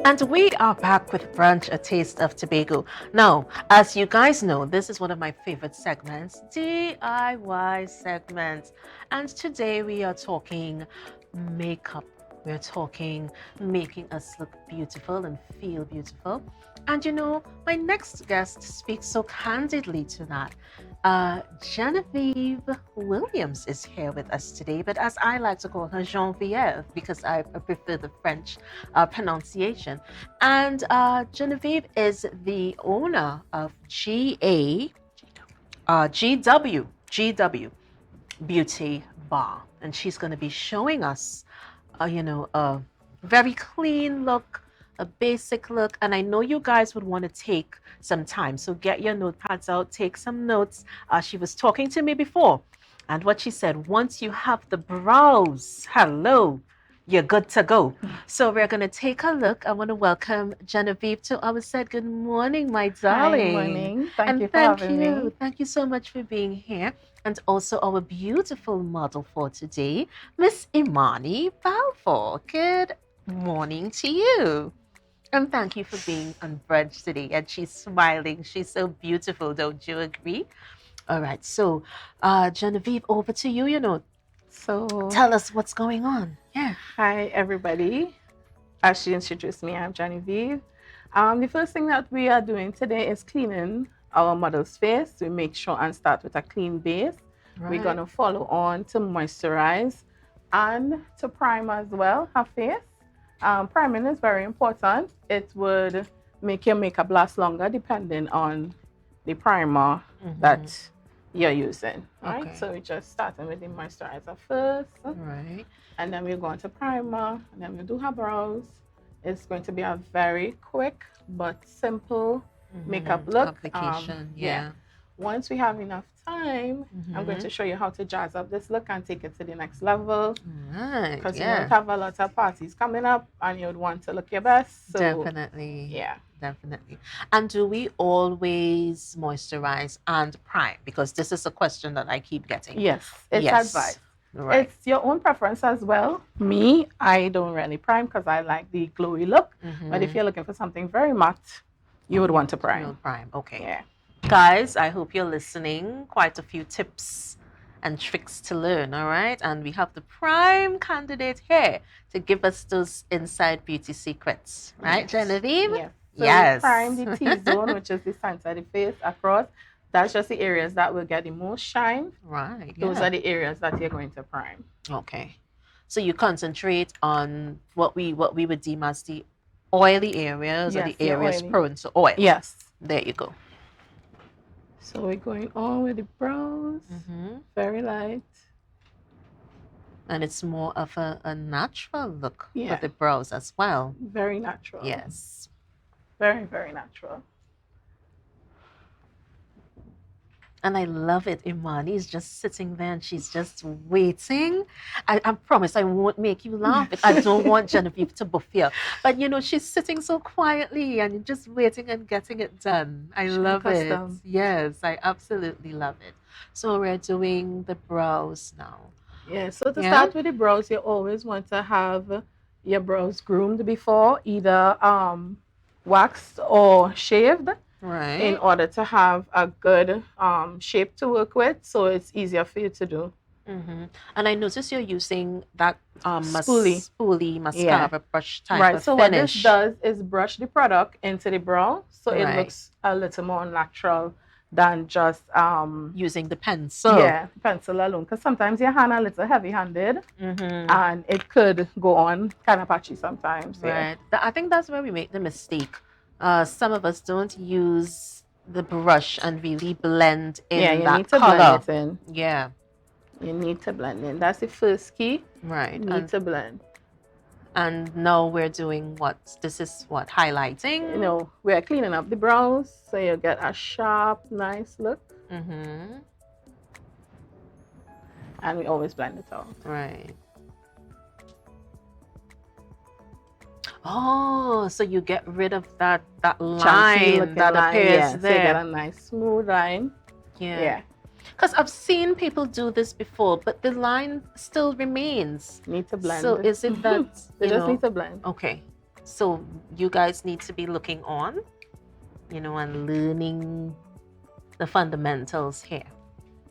And we are back with Brunch, a taste of Tobago. Now, as you guys know, this is one of my favorite segments, DIY segments. And today we are talking makeup. We're talking making us look beautiful and feel beautiful. And you know, my next guest speaks so candidly to that. Genevieve Williams is here with us today, but as I like to call her, Genevieve, because I prefer the French pronunciation. And Genevieve is the owner of GW Beauty Bar, and she's going to be showing us, a very clean look, a basic look. And I know you guys would want to take some time, so get your notepads out, take some notes. She was talking to me before, and what she said, once you have the brows, hello, you're good to go. So we're going to take a look. I want to welcome Genevieve to our set. Good morning, my darling. Hi, morning. Thank you for having me. Thank you so much for being here. And also our beautiful model for today, Miss Imani Balfour. Good morning to you. And thank you for being on Brunch today. And she's smiling. She's so beautiful. Don't you agree? All right. So, Genevieve, over to you. So, Tell us what's going on. Yeah. hi, everybody. As she introduced me, I'm Genevieve. The first thing that we are doing today is cleaning our model's face. We make sure and start with a clean base. Right. We're going to follow on to moisturize and to prime as well her face. Priming is very important. It would make your makeup last longer depending on the primer that you're using. Right? Okay. So we're just starting with the moisturizer first. Right. And then we're going to primer, and then we'll do her brows. It's going to be a very quick but simple makeup look. Application, yeah. Once we have enough time, I'm going to show you how to jazz up this look and take it to the next level. Right. Because you might have a lot of parties coming up and you would want to look your best. So, Definitely. Yeah. Definitely. And do we always moisturize and prime? Because this is a question that I keep getting. Yes, it's advice. Right. It's your own preference as well. Me, I don't really prime because I like the glowy look. But if you're looking for something very matte, you would want to prime. You'll prime. Okay. Yeah. Guys, I hope you're listening. Quite a few tips and tricks to learn, all right? And we have the prime candidate here to give us those inside beauty secrets, right, Yes. Genevieve? Yes. So Yes. we prime the T-zone, which is the center of the face across. That's just the areas that will get the most shine. Right. Those are the areas that you're going to prime. Okay. So you concentrate on what we would deem as the oily areas, or Yes, the the areas oily. prone to oil. Yes. There you go. So we're going on with the brows. Very light. And it's more of a natural look Yeah. for the brows as well. Very natural. Yes. Very, very natural. And I love it. Imani is just sitting there and she's just waiting. I promise I won't make you laugh. I don't want Genevieve to buffet. But she's sitting so quietly and just waiting and getting it done. I love it. accustomed. Yes, I absolutely love it. So we're doing the brows now. Yeah. So to start with the brows, you always want to have your brows groomed before, either waxed or shaved. Right. In order to have a good shape to work with, so it's easier for you to do. And I notice you're using that Spoolie mascara brush type Right. of So what finish. this does is brush the product into the brow, so it Right. looks a little more natural than just using the pencil. yeah, pencil alone. Because sometimes your hand a little heavy-handed, and it could go on kind of patchy sometimes. Yeah. Right. I think that's where we make the mistake. Some of us don't use the brush and really blend in Yeah, you that need to color. blend it in. Yeah. You need to blend in. That's the first key. Right. You need to blend. And now we're doing what? This is what? Highlighting? We're cleaning up the brows so you get a sharp, nice look. And we always blend it out. Right. Oh, so you get rid of that line that appears there. So you get a nice smooth line. Yeah. Because I've seen people do this before, but the line still remains. Need to blend. So is it that You just need to blend. Okay. So you guys need to be looking on, and learning the fundamentals here.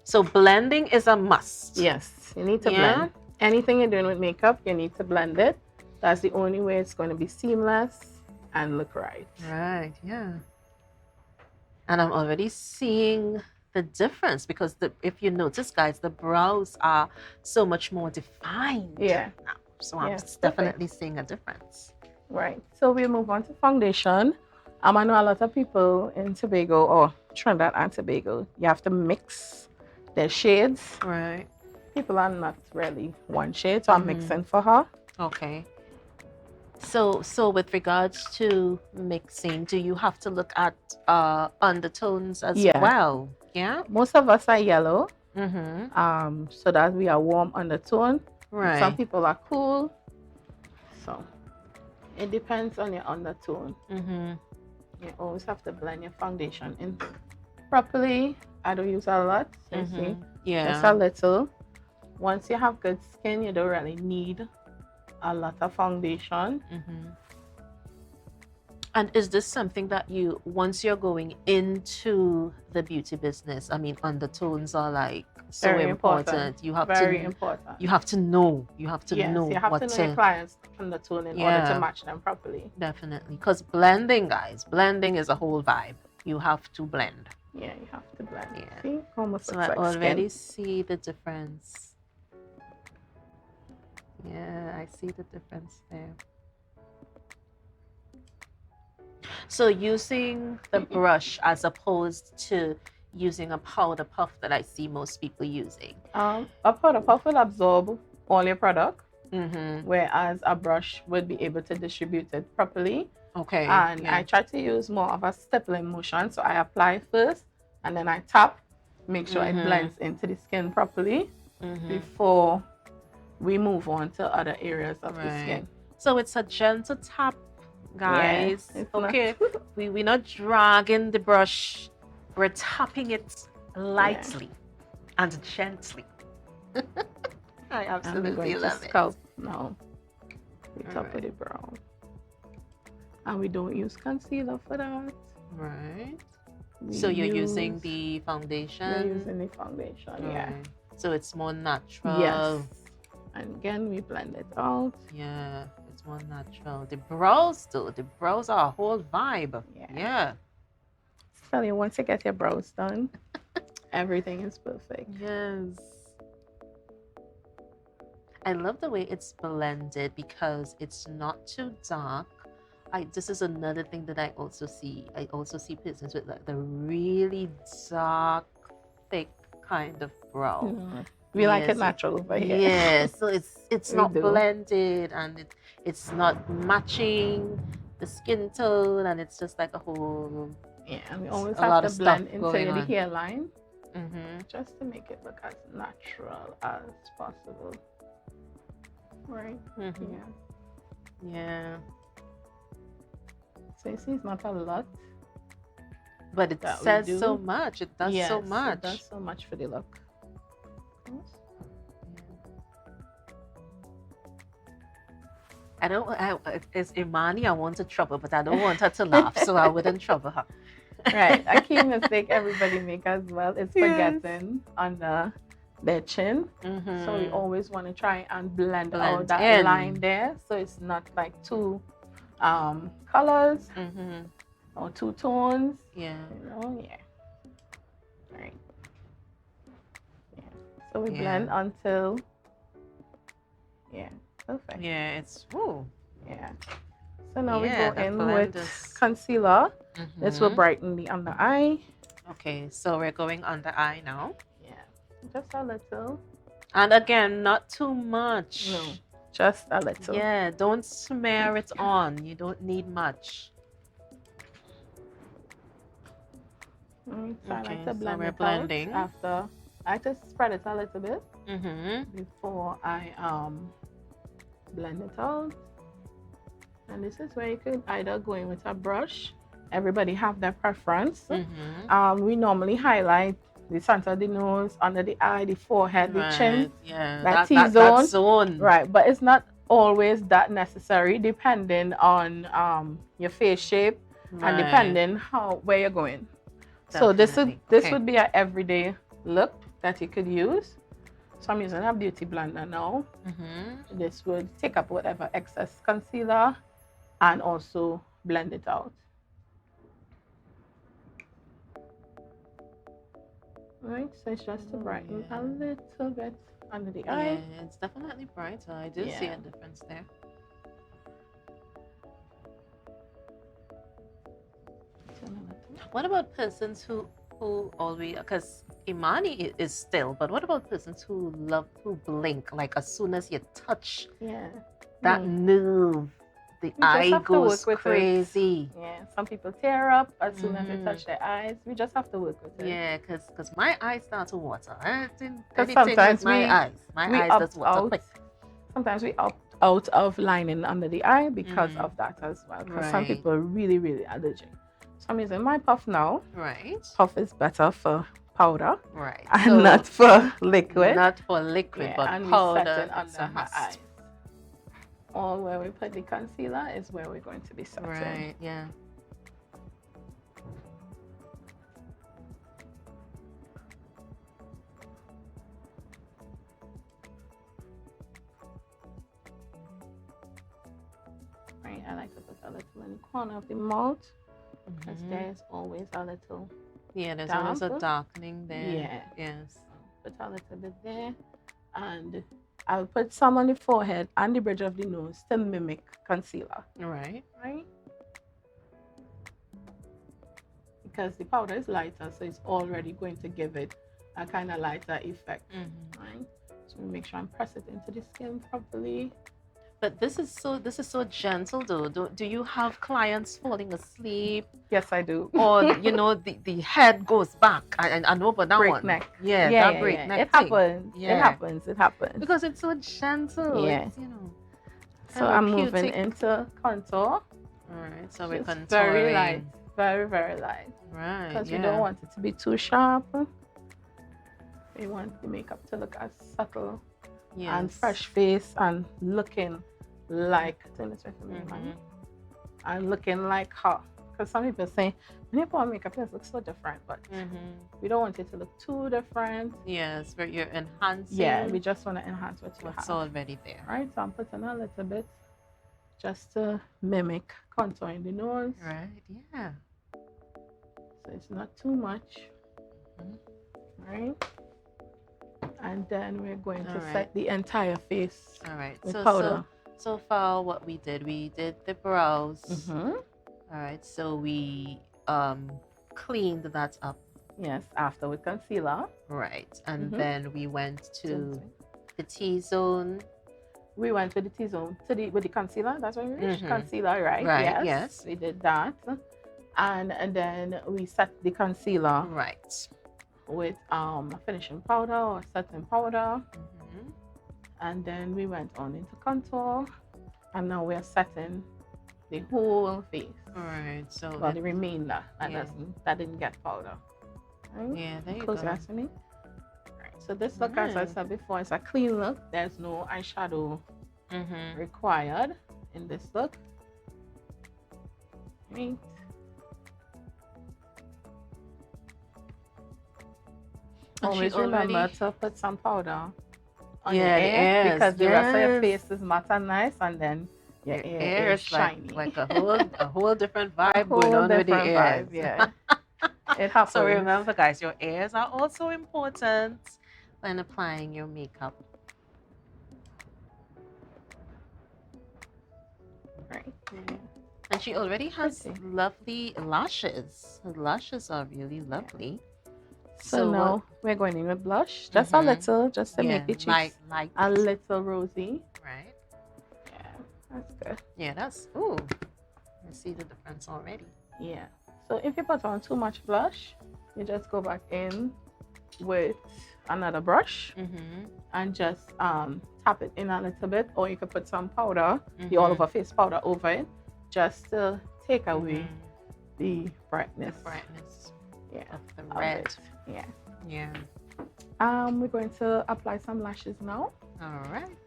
So blending is a must. Yes, you need to Yeah. blend. Anything you're doing with makeup, you need to blend it. That's the only way it's going to be seamless and look right. Right, yeah. And I'm already seeing the difference because if you notice, guys, the brows are so much more defined Yeah. now. So I'm Yes, definitely seeing a difference. Right. So we move on to foundation. I know a lot of people in Tobago or Trinidad and Tobago, you have to mix their shades. Right. People are not really one shade, so I'm mixing for her. Okay. So with regards to mixing, do you have to look at undertones as well? Yeah. Most of us are yellow. Mm-hmm. So that we are warm undertone. Right. Some people are cool. So it depends on your undertone. Mm-hmm. You always have to blend your foundation in properly. I don't use a lot. You see? Yeah. Just a little. Once you have good skin, you don't really need a lot of foundation. And is this something that once you're going into the beauty business, I mean, undertones are like so Very important. You have Very important. You have to know. You have to Yes, know. you have to know your client's undertone in order to match them properly. Definitely. Because blending, guys, blending is a whole vibe. You have to blend. Yeah, you have to blend. Yeah. See? Almost So looks I like already skin. see the difference. Yeah, I see the difference there. So using the brush as opposed to using a powder puff that I see most people using. A powder puff will absorb all your product, whereas a brush would be able to distribute it properly. Okay. And I try to use more of a stippling motion. So I apply first and then I tap, make sure it blends into the skin properly before we move on to other areas of the skin. So it's a gentle tap, guys. Okay. We're not dragging the brush. We're tapping it lightly and gently. I absolutely love it. Scalp now. We top of the brow. And we don't use concealer for that. Right. So you're using the foundation? You're using the foundation, yeah. So it's more natural. Yes. And again, we blend it out. Yeah, it's more natural. The brows, though, the brows are a whole vibe. Yeah. Tell you, once you get your brows done, everything is perfect. Yes. I love the way it's blended because it's not too dark. This is another thing that I also see. I also see persons with like the really dark, thick kind of brow. We like it natural over here. Yeah, so it's not blended and it's not matching the skin tone, and it's just like a whole. Yeah, and we always have to blend into the hairline, just to make it look as natural as possible. Right. Yeah. So you see, it's not a lot, but it says so much. It does so much. It does so much for the look. I don't. It's Imani. I want to trouble, but I don't want her to laugh, so I wouldn't trouble her. Right. A key mistake everybody make as well is forgetting under their chin. So we always want to try and blend out that line there, so it's not like two colors or two tones. Yeah. Right. Yeah. So we blend until perfect. Yeah, it's woo. Yeah. So now we go in with concealer. This will brighten the under eye. Okay, so we're going under eye now. Yeah, just a little. And again, not too much. No, just a little. Yeah, don't smear it on. You don't need much. So I like to blend it out after. I just spread it a little bit before I blend it out. And this is where you could either go in with a brush. Everybody have their preference. We normally highlight the center of the nose, under the eye, the forehead, the chin. Yeah, that T-zone. zone. Right, but it's not always that necessary, depending on your face shape and Right. depending where you're going. So this Definitely. would be an everyday look that you could use. So I'm using a beauty blender now. This would take up whatever excess concealer and also blend it out. Right, so it's just to brighten a little bit under the eye. Yeah, it's definitely brighter. I do see a difference there. What about persons who always, because Imani is still, but what about persons who love to blink, like as soon as you touch that nerve, the eye goes crazy. Yeah, some people tear up as soon as they touch their eyes. We just have to work with it. Yeah, because my eyes start to water. Because sometimes my eyes just water quick. Sometimes we opt out of lining under the eye because of that as well. Because some people are really, really allergic. So I'm using my puff now. Right. Puff is better for powder. Right. And so, not for liquid. Not for liquid, but and powder under my eyes. Or where we put the concealer is where we're going to be setting. Right, yeah. Right, I like to put a little in the corner of the mouth because there's always a little there's always a darkening there. Yeah. Yes. Put a little bit there. And I'll put some on the forehead and the bridge of the nose to mimic concealer. Right. Right? Because the powder is lighter, so it's already going to give it a kind of lighter effect. Right? So we make sure and press it into the skin properly. But this is so gentle though. Do you have clients falling asleep? Yes, I do. Or the head goes back. I know, but that breakneck. One. Yeah, breakneck. It happens. Yeah. It happens. Because it's so gentle. Yeah. It's, so I'm moving into contour. All right. So we're contouring. Very light. Very, very light. Right. Because we don't want it to be too sharp. We want the makeup to look as subtle and fresh face and looking like, turn this way for me, and looking like her. Because some people say, when you put on makeup, it looks so different, but we don't want it to look too different. Yes, but you're enhancing. Yeah, we just want to enhance what's already there. Right, so I'm putting a little bit just to mimic contour in the nose. Right, yeah. So it's not too much. Right. And then we're going to set the entire face with powder. So far what we did the brows. All right, so we cleaned that up. Yes, after with concealer. Right, and then we went to the T-zone. We went to the T-zone with the concealer. That's what we reached. Concealer, right? Right. Yes. We did that, and then we set the concealer. Right. With finishing powder or setting powder, and then we went on into contour, and now we're setting the whole face. All right. So the remainder that didn't get powder. Right? Yeah. There you Close go. your eyes for me. Right. So this look, as I said before, is a clean look. There's no eyeshadow required in this look. Right. Always remember to put some powder on your ear because the rest of your face is matte and nice, and then your ear is shiny. Like a whole different vibe going on with the ears. Yeah, it happens. So remember, guys, your ears are also important when applying your makeup. Right. And she already has lovely lashes. Her lashes are really lovely. So now we're going in with blush, just a little, just to make the cheeks a little rosy. Right. Yeah, that's good. Yeah, that's, ooh, I see the difference already. Yeah. So if you put on too much blush, you just go back in with another brush and just tap it in a little bit, or you could put some powder, the all over face powder over it, just to take away the brightness. Of the red. Yeah. We're going to apply some lashes now. All right.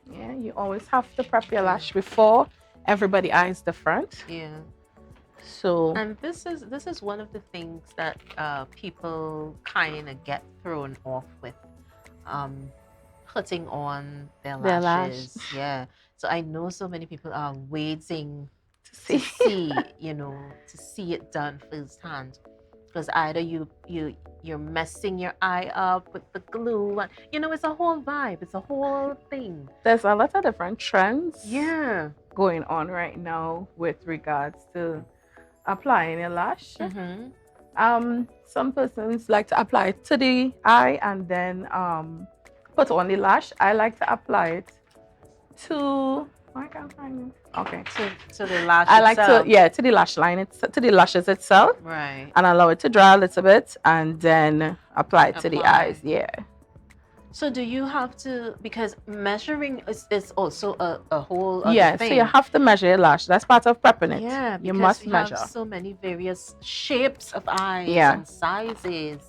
Yeah, you always have to prep your lash before everybody eyes the front. Yeah. So And this is one of the things that people kind of get thrown off with um, putting on their their lash lashes. Yeah. So I know so many people are waiting to to see. see, to see it done firsthand. Because either you're messing your eye up with the glue, and it's a whole vibe. It's a whole thing. There's a lot of different trends Yeah. going on right now with regards to applying a lash. Some persons like to apply it to the eye and then put on the lash. I like to apply it to I can't find it. Okay. To the lash I like itself. to the lash line, to the lashes itself, Right. and allow it to dry a little bit, and then apply it to the Apply. eyes. Yeah. So do you have to, because measuring is also a whole other Yeah. thing. So you have to measure your lash. That's part of prepping it. Yeah, You because must we measure. have so many various shapes of eyes Yeah. and sizes.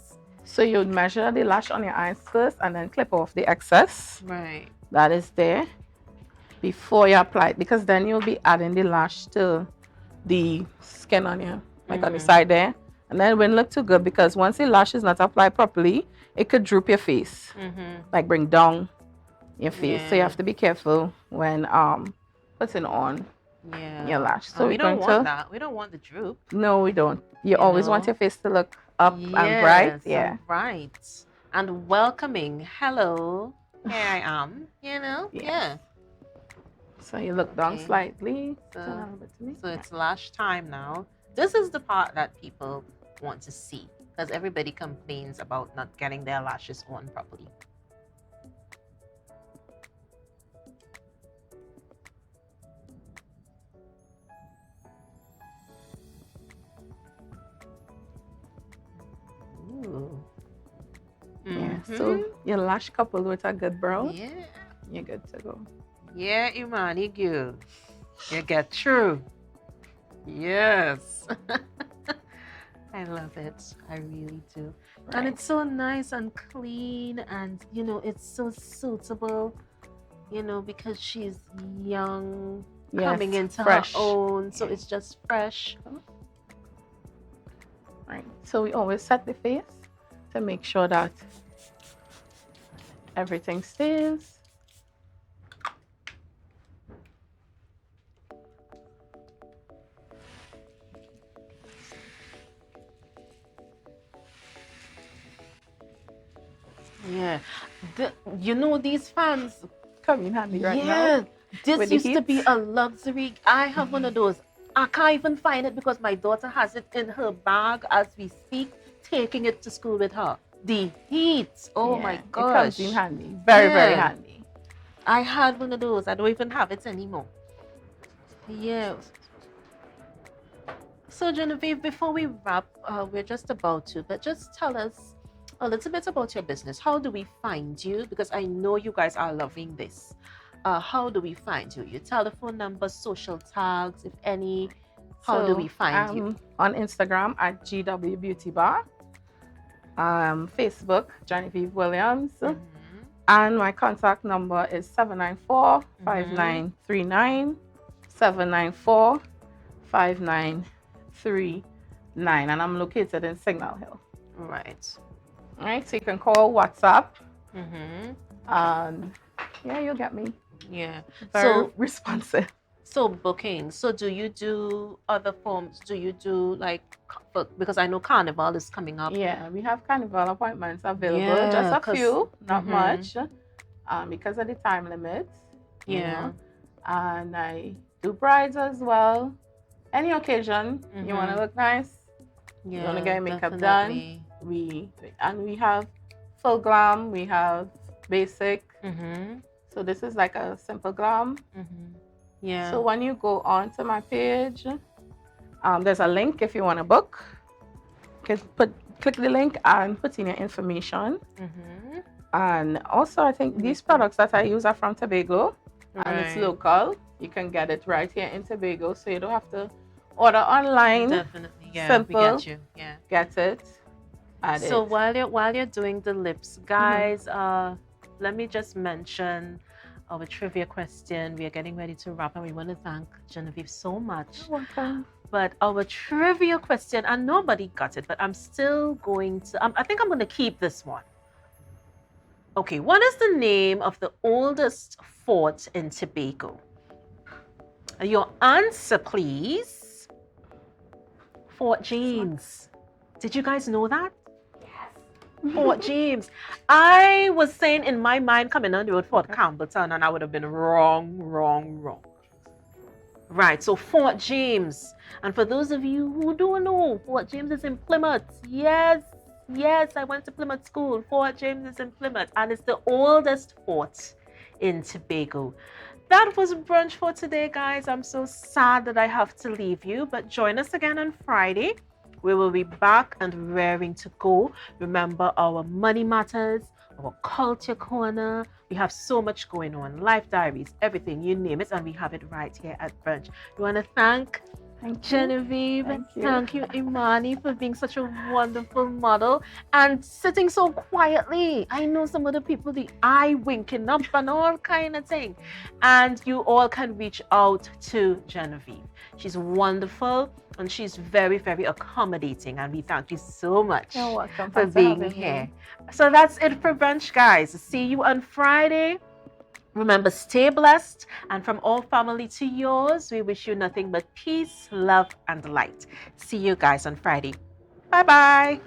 So you measure the lash on your eyes first, and then clip off the excess Right. that is there before you apply it, because then you'll be adding the lash to the skin on you, like on the side there, and then it won't look too good, because once the lash is not applied properly, it could droop your face, like bring down your face. So you Yeah. have to be careful when putting on Yeah. your lash. Oh, So we we're don't going want to that. We don't want the droop. no, we don't. You always want know? your face to look up and bright. Yes, Yeah. and bright and welcoming. Hello, here I am. Yes. Yeah. So you look down Okay. slightly. So- Turn a little bit to me. So Yeah. it's lash time now. This is the part that people want to see, because everybody complains about not getting their lashes on properly. Ooh. Yeah. So your lash coupled with a good brow, Yeah. you're good to go. Yeah, Imani good. You get through. Yes. I love it. I really do. And it's so nice and clean, and it's so suitable, because she's young, coming into fresh. her own. So Yeah. it's just fresh. Right. So we always set the face to make sure that everything stays. Yeah. These fans. Come in handy right Yeah. now. This with the used to be heat. a luxury. I have one of those. I can't even find it because my daughter has it in her bag as we speak, taking it to school with her. The heat. Oh Yeah, my It gosh. comes in handy. Very, very Yeah. handy. I had one of those. I don't even have it anymore. Yeah. So Genevieve, before we wrap, we're just about to, but just tell us a little bit about your business. How do we find you? Because I know you guys are loving this. How do we find you? Your telephone number, social tags, if any. How do we find you? On Instagram at GW Beauty Bar. Facebook, Genevieve Williams. And my contact number is 794-5939. 794-5939. And I'm located in Signal Hill. Right. All right, so you can call WhatsApp. Mm-hmm. And yeah, you'll get me. Yeah. Very responsive. So booking. So do you do other forms? Do you do because I know Carnival is coming up. Yeah, we have Carnival appointments available. Yeah, Just a 'cause- few, not Mhm. much, because of the time limit. you Yeah. know. And I do brides as well. Any occasion you want to look nice, Yeah. wanna get your makeup definitely. we have full glam, we have basic. Mm-hmm. So this is like a simple glam. Mm-hmm. Yeah. So when you go onto my page, there's a link if you want to book. You can click the link and put in your information. Mm-hmm. And also, I think these products that I use are from Tobago, and it's Right. local. You can get it right here in Tobago, so you don't have to order online. Definitely. Yeah. Simple. We get you. Yeah. Get it. Add So it. while you're doing the lips, guys, let me just mention our trivia question. We are getting ready to wrap, and we want to thank Genevieve so much. You're welcome. But our trivia question, and nobody got it, but I'm still going to, I think I'm going to keep this one. Okay, what is the name of the oldest fort in Tobago? Your answer, please. Fort James. Did you guys know that? Yes. Fort James. I was saying in my mind, coming on the road, Fort Campbellton, and I would have been wrong. Right, so Fort James. And for those of you who don't know, Fort James is in Plymouth. Yes, I went to Plymouth School. Fort James is in Plymouth, and it's the oldest fort in Tobago. That was brunch for today, guys. I'm so sad that I have to leave you, but join us again on Friday. We will be back and raring to go. Remember our money matters, our culture corner. We have so much going on, life diaries, everything, you name it, and we have it right here at Brunch. We want to thank Genevieve, thank you, Imani, for being such a wonderful model and sitting so quietly. I know some of the people, the eye winking up and all kind of thing. And you all can reach out to Genevieve. She's wonderful and she's very, very accommodating. And we thank you so much for being here. So that's it for Brunch, guys. See you on Friday. Remember, stay blessed, and from all family to yours, we wish you nothing but peace, love, and light. See you guys on Friday. Bye-bye.